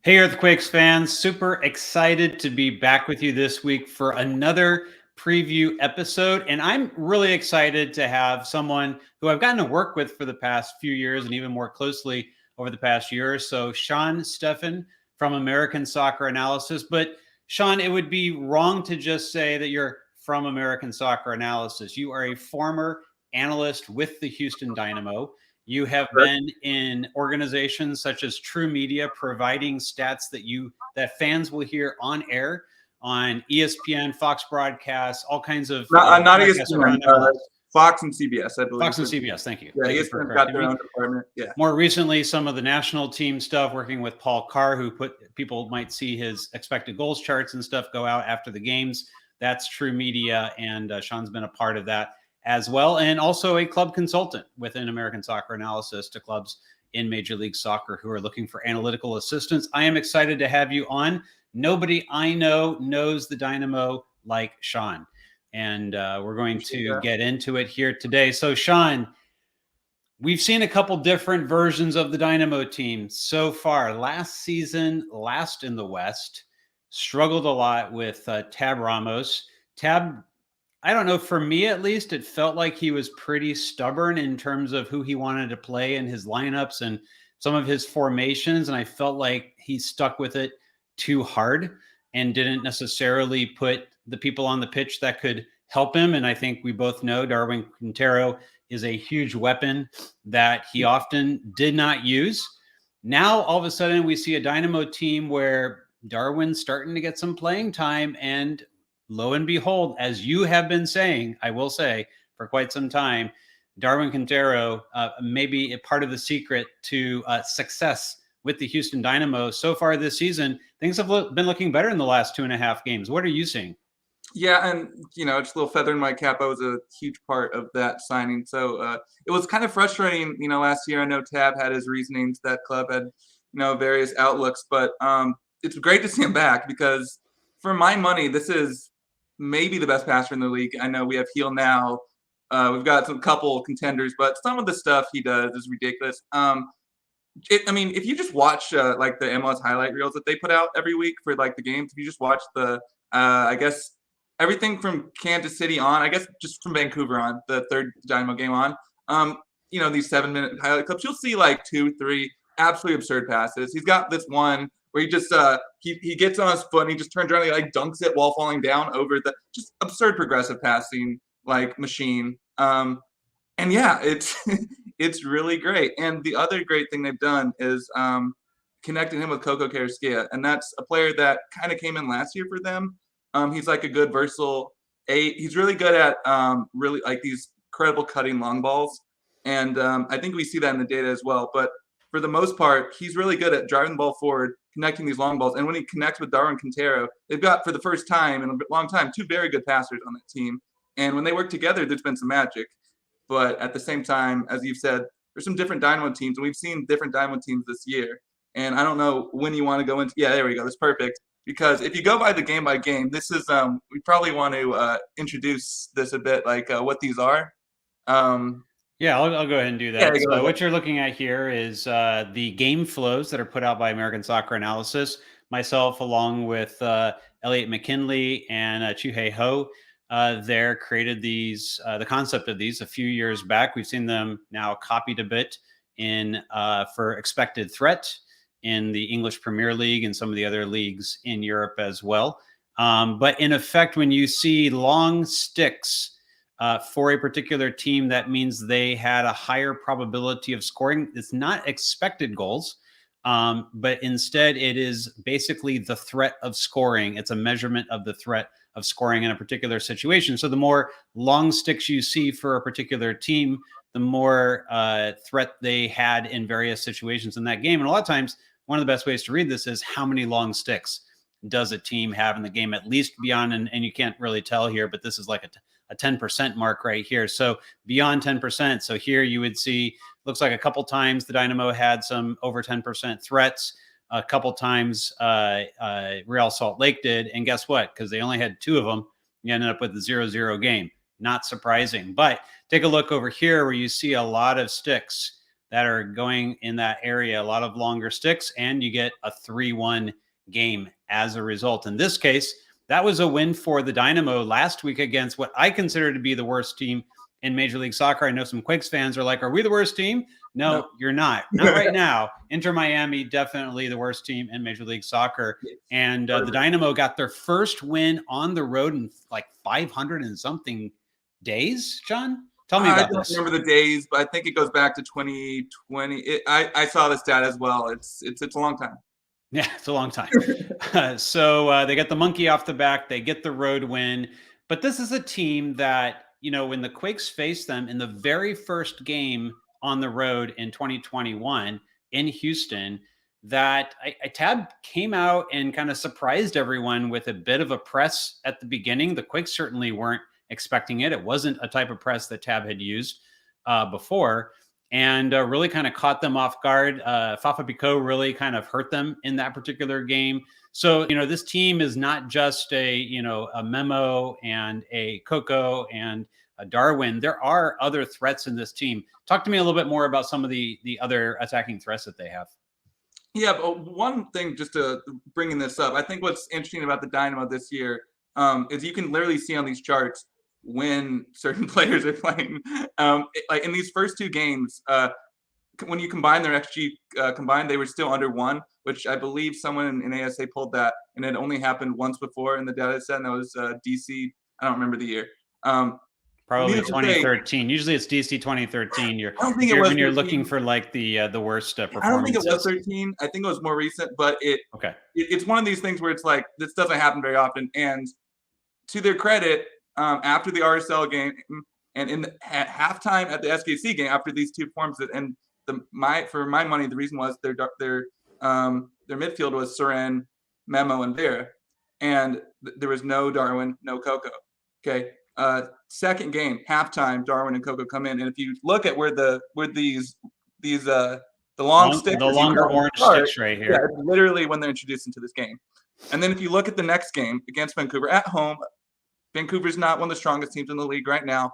Hey, Earthquakes fans, super excited to be back with you this week for another preview episode. And I'm really excited to have someone who I've gotten to work with for the past few years and even more closely over the past year or so, Steffen from American Soccer Analysis. But Sean, it would be wrong to just say that you're from American Soccer Analysis. You are a former analyst with the Houston Dynamo. You have been in organizations such as True Media, providing stats that fans will hear on air on ESPN, Fox broadcasts, all kinds of not ESPN, Fox and CBS, I believe. Fox and CBS, thank you. Yeah, ESPN got their own department. Yeah. More recently, some of the national team stuff, working with Paul Carr, who people might see his expected goals charts and stuff go out after the games. That's True Media, and Sean's been a part of that as well, and also a club consultant within American Soccer Analysis to clubs in Major League Soccer who are looking for analytical assistance. I am excited to have you on. Nobody I know knows the Dynamo like Sean, and we're going to get into it here today. So, Sean, we've seen a couple different versions of the Dynamo team so far. Last season, last in the West, struggled a lot with Tab Ramos. Tab, I don't know, for me at least, it felt like he was pretty stubborn in terms of who he wanted to play in his lineups and some of his formations. And I felt like he stuck with it too hard and didn't necessarily put the people on the pitch that could help him. And I think we both know Darwin Quintero is a huge weapon that he often did not use. Now, all of a sudden, we see a Dynamo team where Darwin's starting to get some playing time, and lo and behold, as you have been saying, I will say, for quite some time, Darwin Quintero may be a part of the secret to success with the Houston Dynamo. So far this season, things have been looking better in the last 2.5 games. What are you seeing? Yeah, and, just a little feather in my cap. I was a huge part of that signing. So it was kind of frustrating, last year. I know Tab had his reasonings. That club had, various outlooks. But it's great to see him back because, for my money, this is maybe the best passer in the league. I know we have Heel now. We've got some couple contenders, but some of the stuff he does is ridiculous. If you just watch like the MLS highlight reels that they put out every week for like the games, if you just watch the, I guess everything from Kansas City on, I guess just from Vancouver on, the third Dynamo game on, these 7-minute highlight clips, you'll see like 2-3 absolutely absurd passes. He's got this one where he just he gets on his foot and he just turns around and he like dunks it while falling down over the just absurd progressive passing like machine. And yeah, it's it's really great. And the other great thing they've done is connecting him with Coco Carista, and that's a player that kind of came in last year for them. He's like a good versatile eight. He's really good at really like these incredible cutting long balls, and I think we see that in the data as well. But for the most part, he's really good at driving the ball forward, connecting these long balls. And when he connects with Darwin Quintero, they've got, for the first time in a long time, two very good passers on that team. And when they work together, there's been some magic. But at the same time, as you've said, there's some different Dynamo teams, and we've seen different Dynamo teams this year. And I don't know when you want to go into – yeah, there we go. That's perfect. Because if you go by the game by game, this is we probably want to introduce this a bit, like what these are. Yeah, I'll go ahead and do that. So what you're looking at here is the game flows that are put out by American Soccer Analysis. Myself, along with Elliot McKinley and Chuhei Ho, there created these the concept of these a few years back. We've seen them now copied a bit in for expected threat in the English Premier League and some of the other leagues in Europe as well. But in effect, when you see long sticks for a particular team, that means they had a higher probability of scoring. It's not expected goals, but instead it is basically the threat of scoring. It's a measurement of the threat of scoring in a particular situation. So the more long sticks you see for a particular team, the more threat they had in various situations in that game. And a lot of times, one of the best ways to read this is how many long sticks does a team have in the game, at least beyond, and you can't really tell here, but this is like a 10% mark right here. So beyond 10%. So here you would see, looks like a couple times the Dynamo had some over 10% threats. A couple times Real Salt Lake did. And guess what? Because they only had 2 of them, you ended up with a 0-0 game. Not surprising. But take a look over here where you see a lot of sticks that are going in that area, a lot of longer sticks, and you get a 3-1 game as a result. In this case, that was a win for the Dynamo last week against what I consider to be the worst team in Major League Soccer. I know some Quakes fans are like, are we the worst team? No, you're not. Not right now. Inter Miami, definitely the worst team in Major League Soccer. And the Dynamo got their first win on the road in like 500 and something days, John? Tell me about this. I don't remember the days, but I think it goes back to 2020. I saw this stat as well. It's a long time. Yeah, it's a long time. So they get the monkey off the back. They get the road win. But this is a team that, you know, when the Quakes faced them in the very first game on the road in 2021 in Houston, that Tab came out and kind of surprised everyone with a bit of a press at the beginning. The Quakes certainly weren't expecting it. It wasn't a type of press that Tab had used before, and really kind of caught them off guard. Fafa Picault really kind of hurt them in that particular game. So, you know, this team is not just a Memo and a Coco and a Darwin. There are other threats in this team. Talk to me a little bit more about some of the other attacking threats that they have. Yeah, but one thing, just to bringing this up, I think what's interesting about the Dynamo this year is you can literally see on these charts when certain players are playing. Like in these first two games, when you combine their XG combined, they were still under 1, which I believe someone in ASA pulled that, and it only happened once before in the data set, and that was DC. I don't remember the year. Probably 2013. Usually it's DC 2013. When you're looking for like the worst performances. I don't think it was 13. I think it was more recent, but it's one of these things where it's like, this doesn't happen very often. And to their credit, after the RSL game and at halftime at the SKC game, after these two performances, and for my money, the reason was their midfield was Seren, Memo, and Vera, and there was no Darwin, no Coco. Okay. Second game, halftime, Darwin and Coco come in, and if you look at where these the long sticks, the longer orange sticks right here, yeah, it's literally when they're introduced into this game. And then if you look at the next game against Vancouver at home, Vancouver's not one of the strongest teams in the league right now.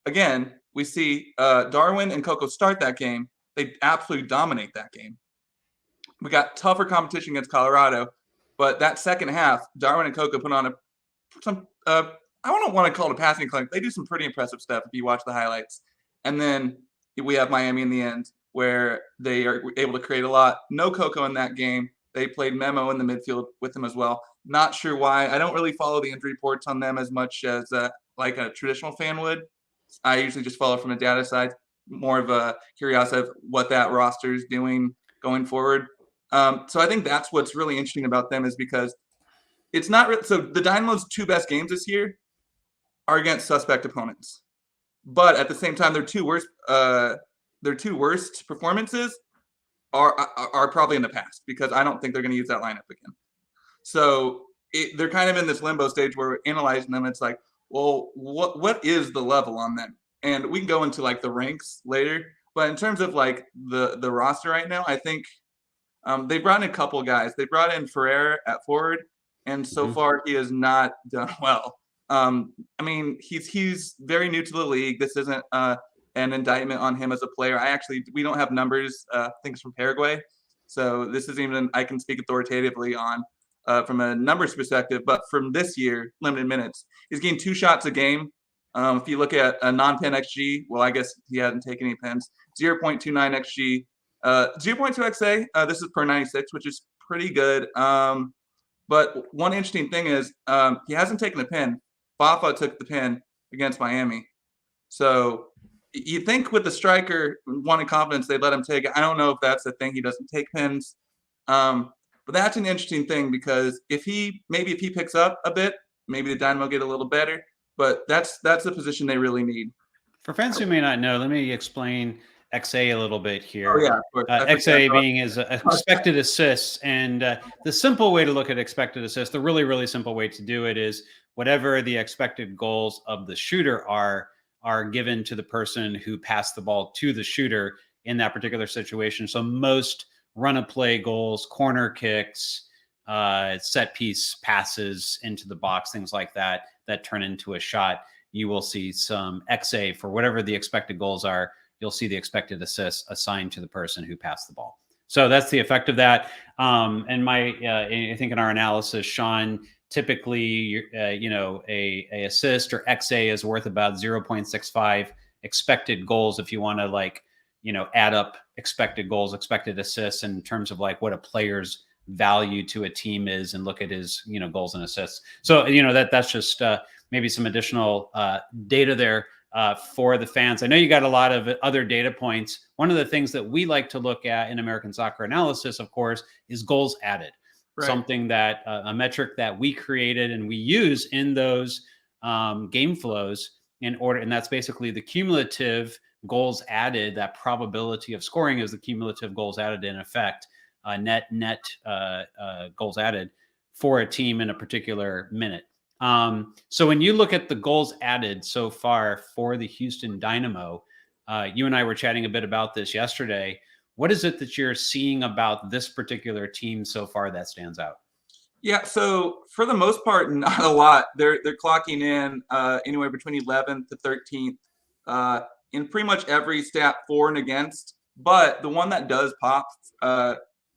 Again, we see Darwin and Coco start that game. They absolutely dominate that game. We got tougher competition against Colorado, but that second half, Darwin and Coco put on I don't want to call it a passing clinic. They do some pretty impressive stuff if you watch the highlights. And then we have Miami in the end, where they are able to create a lot. No Coco in that game. They played Memo in the midfield with them as well. Not sure why. I don't really follow the injury reports on them as much as like a traditional fan would. I usually just follow from a data side, more of a curiosity of what that roster is doing going forward. So I think that's what's really interesting about them, is because it's not so the Dynamo's two best games this year are against suspect opponents, but at the same time, their two worst performances are probably in the past, because I don't think they're going to use that lineup again. So they're kind of in this limbo stage where we're analyzing them. It's like, well, what is the level on them? And we can go into like the ranks later, but in terms of like the roster right now, I think they brought in a couple guys. They brought in Ferrer at forward, and so far he has not done well. I mean, he's very new to the league. This isn't an indictment on him as a player. We don't have numbers. Things from Paraguay, so this isn't even I can speak authoritatively on from a numbers perspective. But from this year, limited minutes, he's getting 2 shots a game. If you look at a non-pen XG, well, I guess he hasn't taken any pens. 0.29 XG, 0.2 XA. This is per 96, which is pretty good. But one interesting thing is he hasn't taken a pen. Fafa took the pen against Miami. So you think with the striker wanting confidence, they'd let him take it. I don't know if that's the thing. He doesn't take pens. But that's an interesting thing, because if he picks up a bit, maybe the Dynamo get a little better. But that's the position they really need. For fans who may not know, let me explain XA a little bit here. Oh, yeah, of course. XA being is expected assists, and the simple way to look at expected assists, the really, really simple way to do it is whatever the expected goals of the shooter are given to the person who passed the ball to the shooter in that particular situation. So most run-of-play goals, corner kicks, set piece passes into the box, things like that turn into a shot, you will see some XA for whatever the expected goals are you'll see the expected assists assigned to the person who passed the ball. So that's the effect of that. And I think in our analysis, Sean, typically, a assist or XA is worth about 0.65 expected goals if you want to add up expected goals, expected assists in terms of like what a player's value to a team is and look at his, goals and assists. So, that's just maybe some additional data there for the fans. I know you got a lot of other data points. One of the things that we like to look at in American soccer analysis, of course, is goals added. Right. Something that a metric that we created and we use in those game flows and that's basically the cumulative goals added. That probability of scoring is the cumulative goals added in effect, net goals added for a team in a particular minute. So when you look at the goals added so far for the Houston Dynamo, you and I were chatting a bit about this yesterday. What is it that you're seeing about this particular team so far that stands out? Yeah, so for the most part, not a lot. They're clocking in anywhere between 11th to 13th in pretty much every stat for and against. But the one that does pop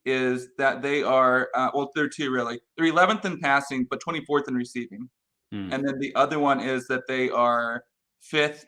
is that they are there are two really. They're 11th in passing, but 24th in receiving. And then the other one is that they are 5th,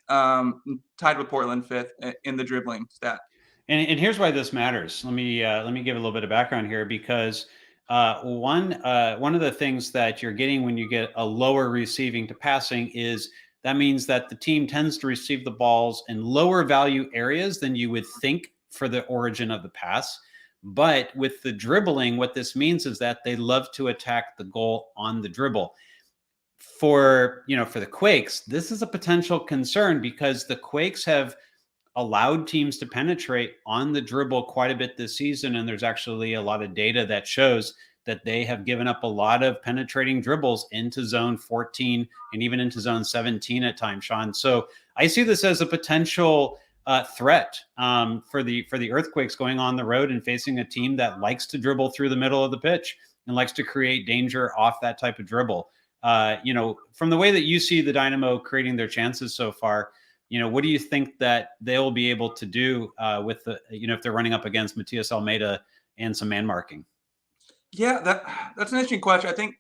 tied with Portland 5th in the dribbling stat. And here's why this matters. Let me give a little bit of background here, because one of the things that you're getting when you get a lower receiving to passing is that means that the team tends to receive the balls in lower value areas than you would think for the origin of the pass. But with the dribbling, what this means is that they love to attack the goal on the dribble. For the Quakes, this is a potential concern because the Quakes have allowed teams to penetrate on the dribble quite a bit this season. And there's actually a lot of data that shows that they have given up a lot of penetrating dribbles into zone 14 and even into zone 17 at times, Sean. So I see this as a potential threat for the Earthquakes going on the road and facing a team that likes to dribble through the middle of the pitch and likes to create danger off that type of dribble. From the way that you see the Dynamo creating their chances so far, what do you think that they'll be able to do with if they're running up against Matias Almeida and some man marking? Yeah, that's an interesting question. I think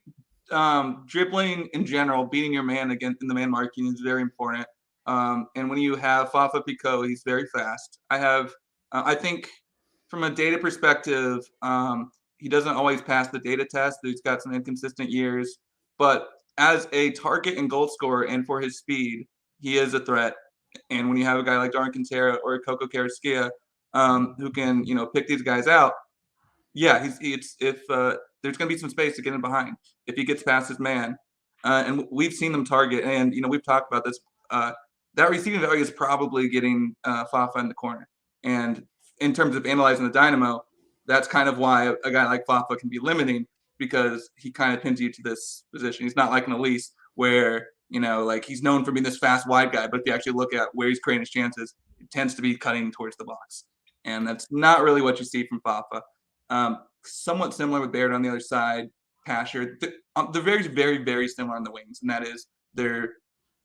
dribbling in general, beating your man in the man marking is very important. And when you have Fafa Picault, he's very fast. I think from a data perspective, he doesn't always pass the data test. He's got some inconsistent years. But as a target and goal scorer and for his speed, he is a threat. And when you have a guy like Darwin Quintero or Coco Carista who can, pick these guys out, yeah, if there's going to be some space to get him behind if he gets past his man. And we've seen them target, and, we've talked about this. That receiving value is probably getting Fafa in the corner. And in terms of analyzing the Dynamo, that's kind of why a guy like Fafa can be limiting, because he kind of pins you to this position. He's not like an Elise where, he's known for being this fast wide guy, but if you actually look at where he's creating his chances, it tends to be cutting towards the box. And that's not really what you see from Fafa. Somewhat similar with Baird on the other side, Pasher. They're very, very, very similar on the wings, and that is they're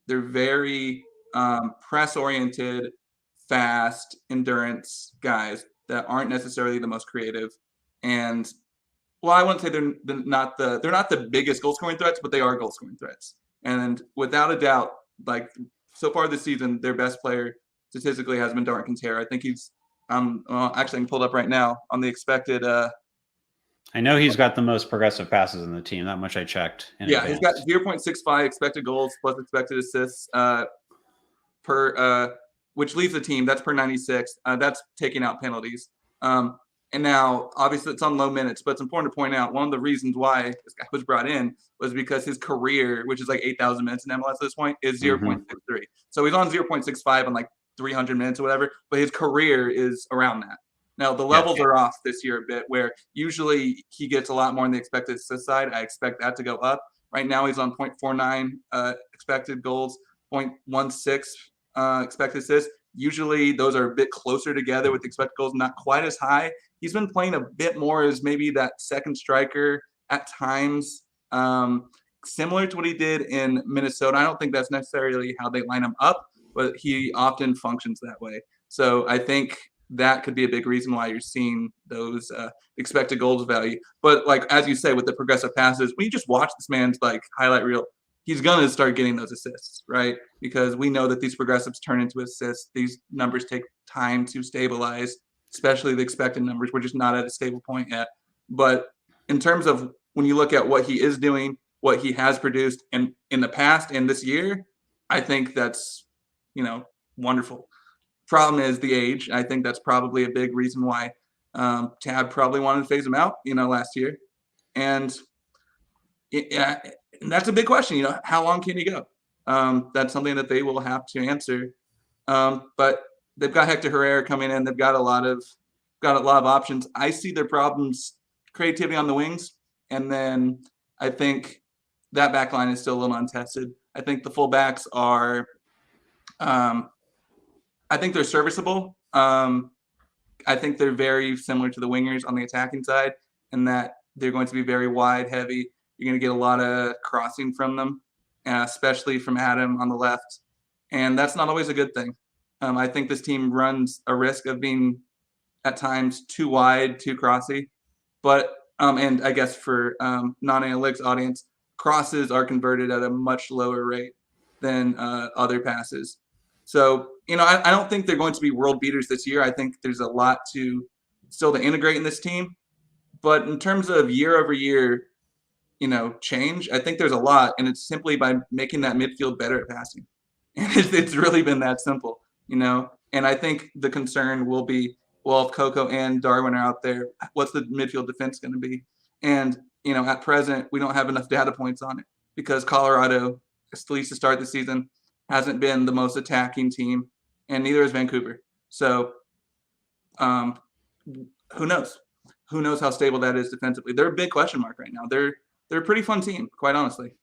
very press-oriented, fast, endurance guys that aren't necessarily the most creative. And I wouldn't say they're not the biggest goal-scoring threats, but they are goal-scoring threats. And without a doubt, like so far this season, their best player statistically has been Darwin Quintero. I think he's actually I'm pulled up right now on the expected. I know he's got the most progressive passes in the team. That much I checked. Yeah, he's got 0.65 expected goals plus expected assists per, which leaves the team. That's per 96. That's taking out penalties. And now, obviously, it's on low minutes, but it's important to point out one of the reasons why this guy was brought in was because his career, which is like 8,000 minutes in MLS at this point, is 0.63. So he's on 0.65 on like 300 minutes or whatever, but his career is around that. Now, the levels are off this year a bit, where usually he gets a lot more on the expected assist side. I expect that to go up. Right now, he's on 0.49 expected goals, 0.16 expected assists. Usually, those are a bit closer together with expected goals, not quite as high. He's been playing a bit more as maybe that second striker at times, similar to what he did in Minnesota. I don't think that's necessarily how they line him up, but he often functions that way. So I think that could be a big reason why you're seeing those expected goals value. But like as you say, with the progressive passes, when you just watch this man's like highlight reel, he's gonna start getting those assists, right? Because we know that these progressives turn into assists. These numbers take time to stabilize, especially the expected numbers. We're just not at a stable point yet. But in terms of when you look at what he is doing, what he has produced in the past and this year, I think that's, wonderful. Problem is the age. I think that's probably a big reason why Tab probably wanted to phase him out, last year. And yeah, and that's a big question. How long can he go? That's something that they will have to answer. But they've got Hector Herrera coming in. They've got a lot of options. I see their problems creativity on the wings, and then I think that back line is still a little untested. I think the fullbacks are. I think they're serviceable. I think they're very similar to the wingers on the attacking side, in that they're going to be very wide, heavy. You're going to get a lot of crossing from them, especially from Adam on the left, and that's not always a good thing. I think this team runs a risk of being at times too wide, too crossy. But and I guess for non-analytics audience, crosses are converted at a much lower rate than other passes. So I don't think they're going to be world beaters this year. I think there's a lot still to integrate in this team. But in terms of year over year, change, I think there's a lot, and it's simply by making that midfield better at passing. And it's really been that simple, And I think the concern will be, well, if Coco and Darwin are out there, what's the midfield defense going to be? And, at present, we don't have enough data points on it because Colorado, at least to start the season, hasn't been the most attacking team, and neither is Vancouver. So who knows? Who knows how stable that is defensively? They're a big question mark right now. They're a pretty fun team, quite honestly.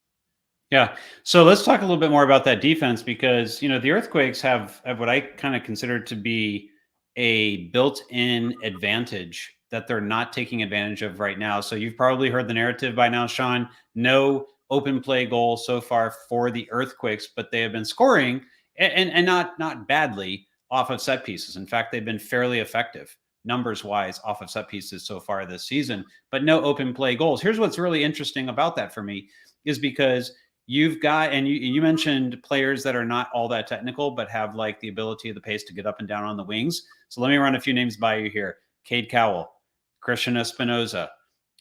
Yeah. So let's talk a little bit more about that defense because, the Earthquakes have what I kind of consider to be a built-in advantage that they're not taking advantage of right now. So you've probably heard the narrative by now, Sean. No open play goal so far for the Earthquakes, but they have been scoring and not badly off of set pieces. In fact, they've been fairly effective numbers wise off of set pieces so far this season, but no open play goals. Here's what's really interesting about that for me is because you've got, and you mentioned players that are not all that technical, but have like the ability of the pace to get up and down on the wings. So let me run a few names by you here. Cade Cowell, Christian Espinoza,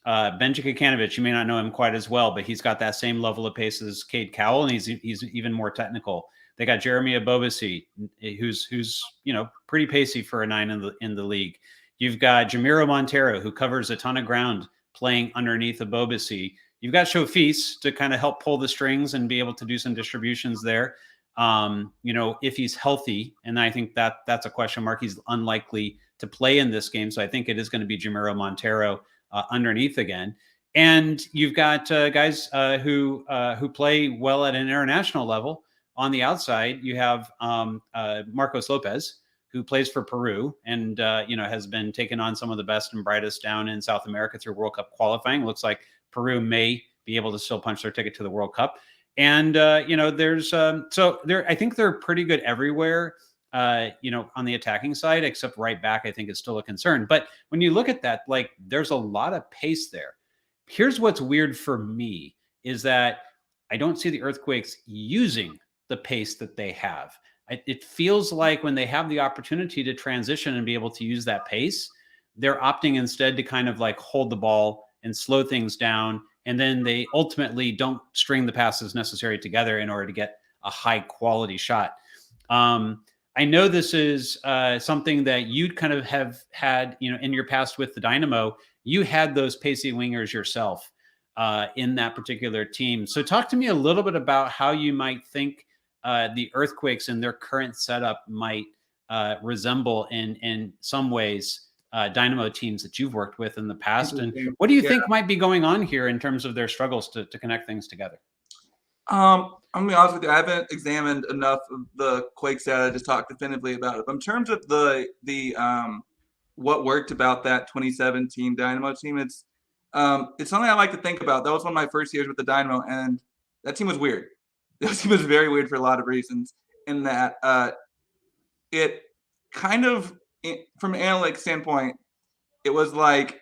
Benji Kikanovic. You may not know him quite as well, but he's got that same level of pace as Cade Cowell, and he's even more technical. They got Jeremy Abobasi, who's pretty pacey for a 9 in the league. You've got Jamiro Montero, who covers a ton of ground playing underneath Abobasi. You've got Shofis to kind of help pull the strings and be able to do some distributions there. If he's healthy, and I think that's a question mark. He's unlikely to play in this game, so I think it is going to be Jamiro Montero underneath again. And you've got guys who play well at an international level. On the outside, you have Marcos Lopez, who plays for Peru and has been taking on some of the best and brightest down in South America through World Cup qualifying. Looks like Peru may be able to still punch their ticket to the World Cup. And, there's I think they're pretty good everywhere, on the attacking side, except right back, I think is still a concern. But when you look at that, like there's a lot of pace there. Here's what's weird for me is that I don't see the Earthquakes using the pace that they have. It feels like when they have the opportunity to transition and be able to use that pace, they're opting instead to kind of like hold the ball and slow things down. And then they ultimately don't string the passes necessary together in order to get a high quality shot. I know this is something that you'd kind of have had, in your past with the Dynamo. You had those pacey wingers yourself in that particular team. So talk to me a little bit about how you might think the Earthquakes in their current setup might resemble in some ways Dynamo teams that you've worked with in the past. And what do you think might be going on here in terms of their struggles to connect things together? I'm gonna be honest with you. I haven't examined enough of the Quakes data to talk definitively about it. But in terms of the what worked about that 2017 Dynamo team, it's something I like to think about. That was one of my first years with the Dynamo, and that team was weird. That team was very weird for a lot of reasons. In that it kind of from an analytics standpoint, it was like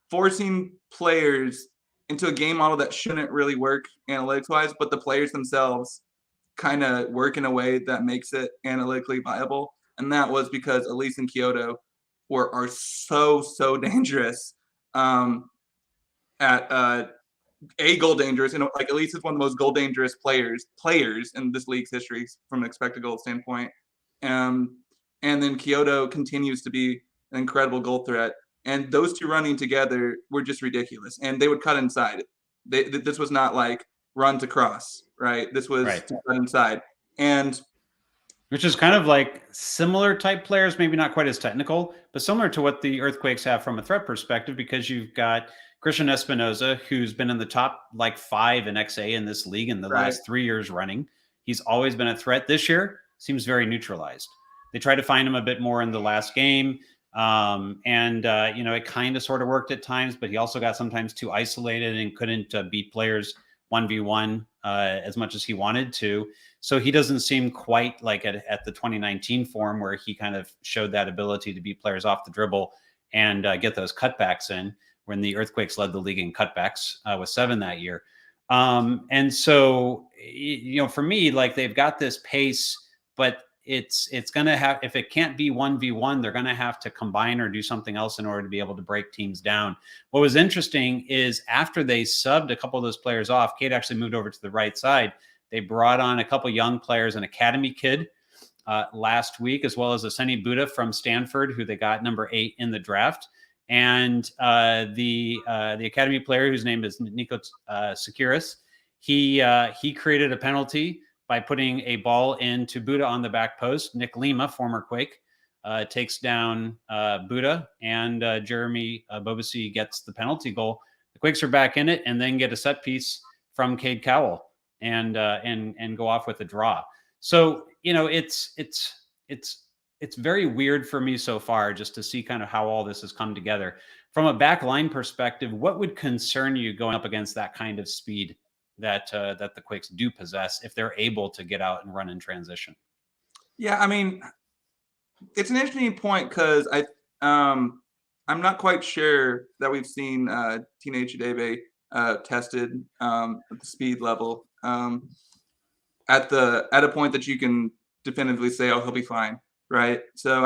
forcing players into a game model that shouldn't really work analytics wise, but the players themselves kind of work in a way that makes it analytically viable. And that was because Elise and Kyoto are so dangerous at goal dangerous. And like Elise is one of the most goal dangerous players in this league's history from an expected goal standpoint. And then Kyoto continues to be an incredible goal threat. And those two running together were just ridiculous. And they would cut inside. This was not like run to cross, right? This was to cut inside. And which is kind of like similar type players, maybe not quite as technical, but similar to what the Earthquakes have from a threat perspective, because you've got Christian Espinoza, who's been in the top like 5 in XA in this league in the last 3 years running. He's always been a threat. This year seems very neutralized. They tried to find him a bit more in the last game. It kind of sort of worked at times, but he also got sometimes too isolated and couldn't beat players 1v1 as much as he wanted to. So he doesn't seem quite like at the 2019 form where he kind of showed that ability to beat players off the dribble and get those cutbacks in, when the Earthquakes led the league in cutbacks with 7 that year. And so, for me, like, they've got this pace, but it's going to have, if it can't be 1v1, they're going to have to combine or do something else in order to be able to break teams down. What was interesting is after they subbed a couple of those players off, Kate actually moved over to the right side. They brought on a couple young players, an academy kid last week, as well as Aseni Buddha from Stanford, who they got number 8 in the draft. And the academy player, whose name is Nico Sakiris, he created a penalty by putting a ball into Buddha on the back post. Nick Lima, former Quake, takes down Buddha, and Jeremy Bobasi gets the penalty goal. The Quakes are back in it, and then get a set piece from Cade Cowell and go off with a draw. So it's very weird for me so far just to see kind of how all this has come together. From a back line perspective, what would concern you going up against that kind of speed that the Quakes do possess if they're able to get out and run in transition? Yeah, I mean, it's an interesting point because I'm not quite sure that we've seen Teenage Debe tested at the speed level at a point that you can definitively say, oh, he'll be fine, right? So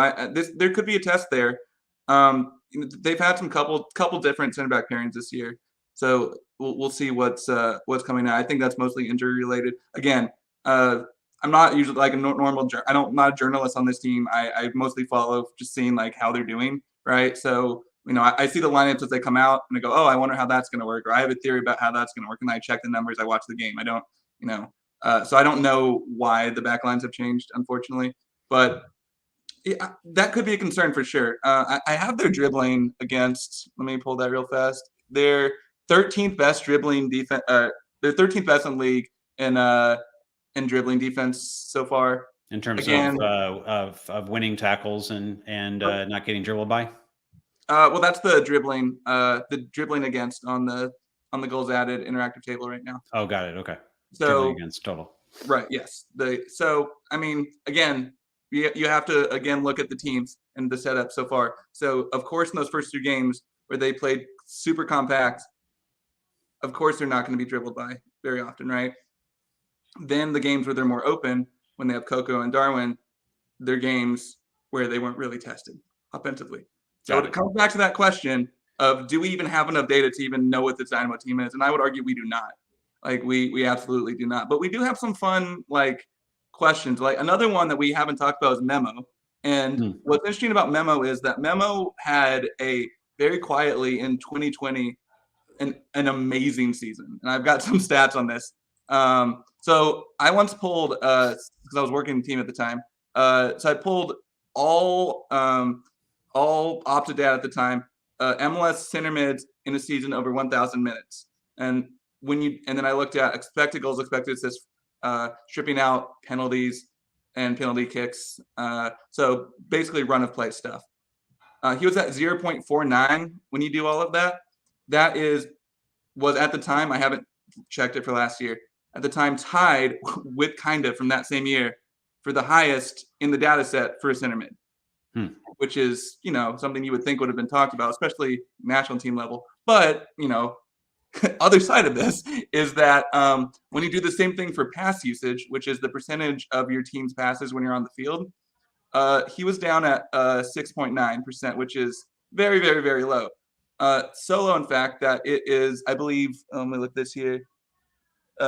there could be a test there. They've had some couple different center back pairings this year, so we'll see what's coming out. I think that's mostly injury related. Again, I'm not usually like a normal. I'm not a journalist on this team. I mostly follow just seeing like how they're doing, right? So I see the lineups as they come out, and I go, oh, I wonder how that's going to work, or I have a theory about how that's going to work, and I check the numbers. I watch the game. I don't, so I don't know why the back lines have changed, unfortunately, but that could be a concern for sure. I have their dribbling against. Let me pull that real fast. They're 13th best dribbling defense. They're 13th best in the league in dribbling defense so far. In terms of winning tackles and not getting dribbled by. Well, that's the dribbling against on the goals added interactive table right now. Oh, got it. Okay. So dribbling against total. Right. Yes. So I mean, again, you have to again look at the teams and the setup so far. So of course, in those first 2 games where they played super compact, of course they're not going to be dribbled by very often, right? Then the games where they're more open, when they have Coco and Darwin, they're games where they weren't really tested offensively. So it comes back to that question of, do we even have enough data to even know what the Dynamo team is? And I would argue we do not. Like we absolutely do not. But we do have some fun like questions. Like another one that we haven't talked about is Memo. And what's interesting about Memo is that Memo had a very quietly in 2020 an amazing season. And I've got some stats on this. So I once pulled because I was working the team at the time. So I pulled all opted data at the time. MLS center mids in a season over 1,000 minutes. And then I looked at expected goals, expected assists, stripping out penalties and penalty kicks. So basically run of play stuff. He was at 0.49 when you do all of that. That was at the time, I haven't checked it for last year, at the time tied with Kinda from that same year for the highest in the data set for a center mid. which is, something you would think would have been talked about, especially national team level. But, other side of this is that when you do the same thing for pass usage, which is the percentage of your team's passes when you're on the field, he was down at 6.9%, which is very, very, very low. So low, in fact, that it is, I believe, let me look this here. He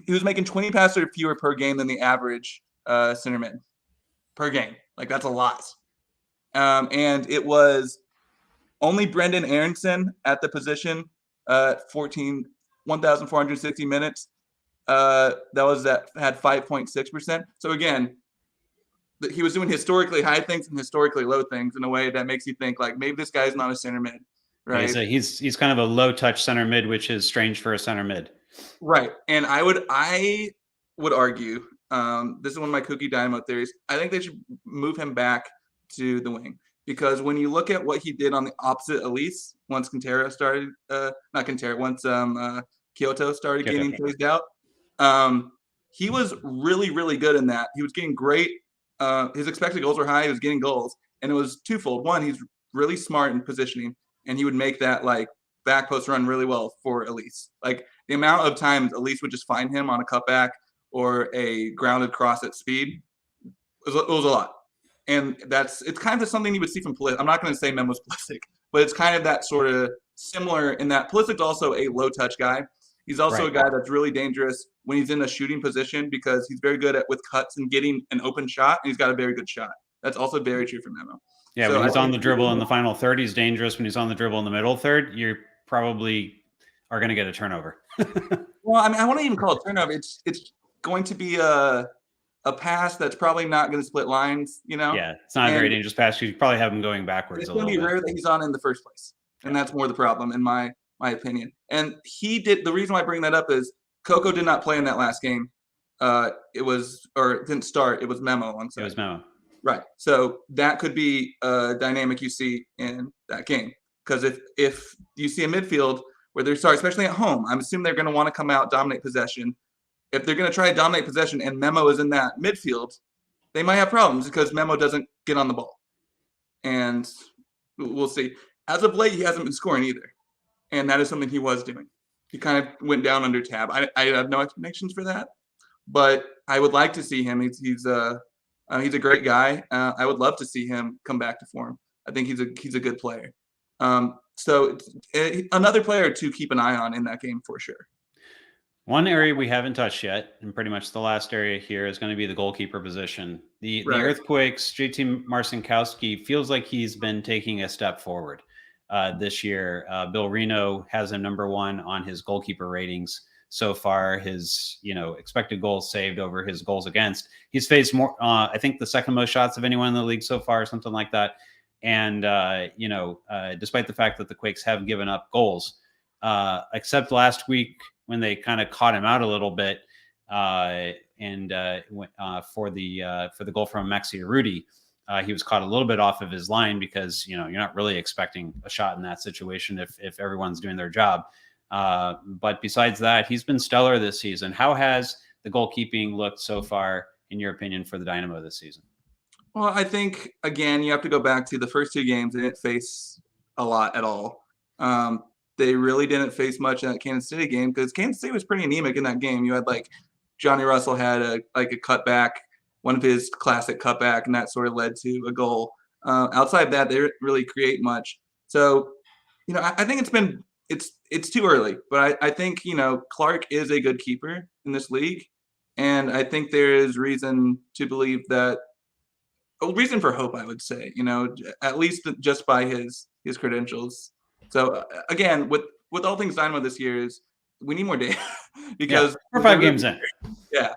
was making 20 passes or fewer per game than the average center mid per game. Like, that's a lot. And it was only Brendan Aronson at the position, 1,460 minutes. That had 5.6%. So again, he was doing historically high things and historically low things in a way that makes you think like maybe this guy's not a center mid, right? Yeah, he's kind of a low touch center mid, which is strange for a center mid. Right. And I would argue, this is one of my Kooky Dynamo theories, I think they should move him back to the wing. Because when you look at what he did on the opposite Elise, once Kyoto started getting phased out, he was really, really good in that. He was getting great. His expected goals were high. He was getting goals. And it was twofold. One, he's really smart in positioning, and he would make that like back post run really well for Elise. Like the amount of times Elise would just find him on a cutback or a grounded cross at speed, it was a lot. And it's kind of something you would see from Pulisic. I'm not going to say Memo's Pulisic, but it's kind of that sort of similar in that Pulisic's also a low touch guy. He's also a guy that's really dangerous when he's in a shooting position because he's very good with cuts and getting an open shot, and he's got a very good shot. That's also very true for Memo. Yeah, so when he's on the dribble in the final third, he's dangerous. When he's on the dribble in the middle third, you probably are going to get a turnover. Well, I mean, I wouldn't even call it turnover. It's going to be a pass that's probably not going to split lines, Yeah, it's not a very dangerous pass. You probably have him going backwards. It's going to be rare that he's on in the first place, and that's more the problem in my opinion. And the reason why I bring that up is Coco did not play in that last game. It didn't start. It was Memo on Sunday. It was Memo. Right. So that could be a dynamic you see in that game. Because if you see a midfield where they're especially at home, I'm assuming they're going to want to come out, dominate possession. If they're going to try to dominate possession and Memo is in that midfield, they might have problems because Memo doesn't get on the ball. And we'll see. As of late, he hasn't been scoring either. And that is something he was doing. He kind of went down under Tab. I have no explanations for that. But I would like to see him. He's a great guy. I would love to see him come back to form. I think he's a good player. So another player to keep an eye on in that game for sure. One area we haven't touched yet, and pretty much the last area here, is going to be the goalkeeper position. The Earthquakes, JT Marcinkowski feels like he's been taking a step forward this year. Bill Reno has him number one on his goalkeeper ratings so far. His expected goals saved over his goals against. He's faced more, I think, the second most shots of anyone in the league so far, something like that. And despite the fact that the Quakes have given up goals, except last week when they kind of caught him out a little bit, for the goal from Maxi Arudi, he was caught a little bit off of his line because you're not really expecting a shot in that situation if everyone's doing their job. But besides that, he's been stellar this season. How has the goalkeeping looked so far, in your opinion, for the Dynamo this season? Well, I think again you have to go back to the first two games. They didn't face a lot at all. They really didn't face much in that Kansas City game because Kansas City was pretty anemic in that game. You had Johnny Russell had a cutback, one of his classic cutback, and that sort of led to a goal. Outside of that, they didn't really create much. So, I think it's too early, but I think Clark is a good keeper in this league, and I think there is reason to believe that. Reason for hope, I would say. At least just by his credentials. So again, with all things Dynamo this year is we need more data because we're 5 games in. Yeah.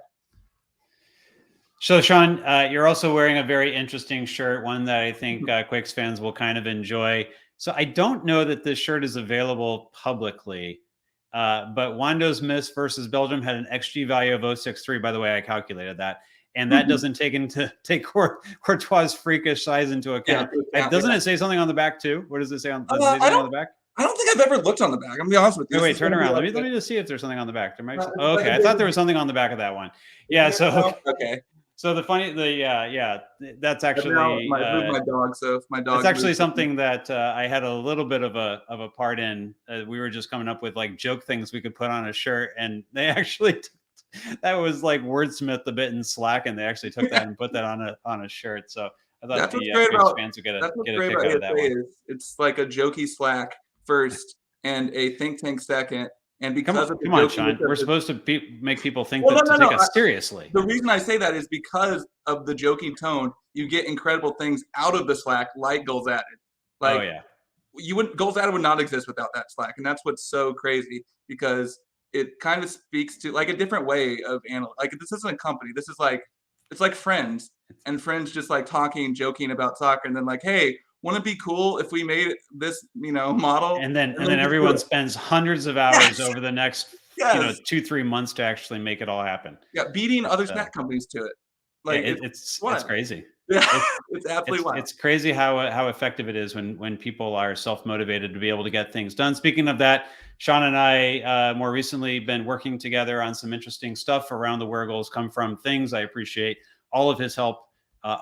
So Sean, you're also wearing a very interesting shirt, one that I think Quakes fans will kind of enjoy. So I don't know that this shirt is available publicly, but Wando's miss versus Belgium had an XG value of 0.63. By the way, I calculated that. And that doesn't take Courtois' freakish size into account. Doesn't it say something on the back too? What does it say on the back? I don't think I've ever looked on the back. I'm gonna be honest with you. Wait, turn around. Let me just see if there's something on the back. There might. Okay, I thought there was something on the back of that one. Yeah. So okay. So that's But now actually move my dog. So if my dog, it's actually moves, something that I had a little bit of a part in. We were just coming up with like joke things we could put on a shirt, and they actually that was like wordsmith a bit in Slack, and they actually took that and put that on a shirt. So I thought that's what's the great Quakes about fans would that's what's get a great kick about out of that ESA one. is it's like a jokey Slack first and a think tank second, and Come because of the on, jokiness Sean. We're of the supposed to make people think well, that to no, take us seriously. the reason I say that is because of the joking tone, you get incredible things out of the Slack, like goals added. Oh Like yeah. goals added would not exist without that Slack, and that's what's so crazy because it kind of speaks to like a different way of like this isn't a company. This is like it's like friends and friends just like talking, joking about soccer, and then like, hey, wouldn't it be cool if we made this model? And then And then just do everyone it. spends hundreds of hours over the next Yes, 2-3 months to actually make it all happen. yeah, beating other It's, snack companies to it. yeah, Like it's what? crazy. Yeah, It's it's absolutely wild. it's crazy how effective it is when people are self-motivated to be able to get things done. Speaking of that, Sean and I more recently been working together on some interesting stuff around the Where Goals Come From things. I appreciate all of his help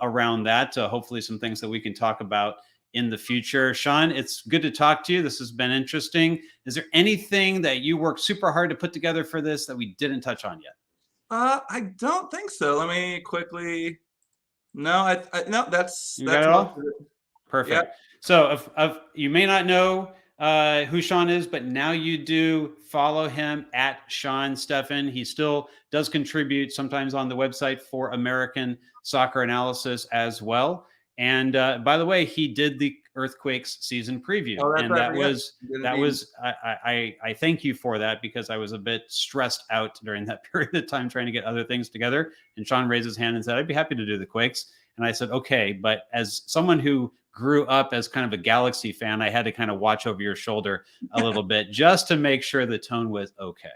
around that. Hopefully some things that we can talk about in the future. Sean, it's good to talk to you. This has been interesting. Is there anything that you worked super hard to put together for this that we didn't touch on yet? I don't think so. Let me quickly. No, no. You got That's it most all? of it. Yeah. Perfect. So if you may not know who Sean is, but now you do, follow him at Sean Steffen. He still does contribute sometimes on the website for American Soccer Analysis as well. And by the way, he did the Earthquakes season preview, Oh, that's and right. I thank you for that because I was a bit stressed out during that period of time trying to get other things together. And Sean raised his hand and said, "I'd be happy to do the Quakes." And I said, "Okay," but as someone who grew up as kind of a Galaxy fan, I had to kind of watch over your shoulder a little bit just to make sure the tone was okay.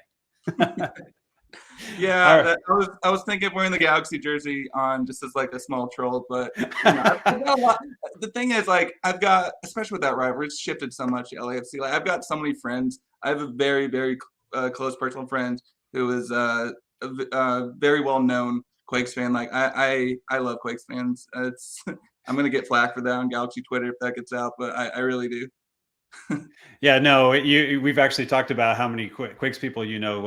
Yeah, All right. I was thinking of wearing the Galaxy jersey on just as like a small troll, but I've got a lot. The thing is, like, I've got, especially with that rivalry, it's shifted so much. LAFC, like, I've got so many friends. I have a very close personal friend who is a very well known Quakes fan. Like, I love Quakes fans. It's I'm gonna get flack for that on Galaxy Twitter if that gets out, but I really do. Yeah, no, we've actually talked about how many Quakes people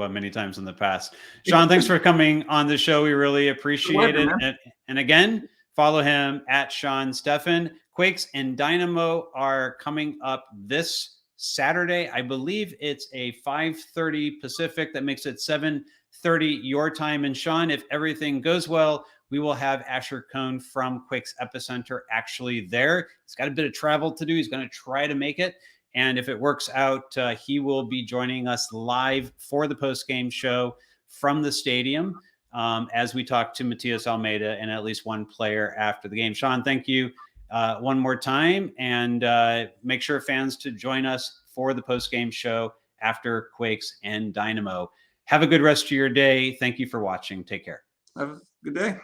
many times in the past. Sean, thanks for coming on the show. We really appreciate it. And again, follow him at Sean Steffen. Quakes and Dynamo are coming up this Saturday. I believe it's a 5:30 Pacific. That makes it 7:30 your time. And Sean, if everything goes well, we will have Asher Cohn from Quakes Epicenter actually there. He's got a bit of travel to do. He's going to try to make it. And if it works out, he will be joining us live for the post-game show from the stadium as we talk to Matias Almeida and at least one player after the game. Sean, thank you one more time. And make sure fans to join us for the post-game show after Quakes and Dynamo. Have a good rest of your day. Thank you for watching. Take care. Have a good day.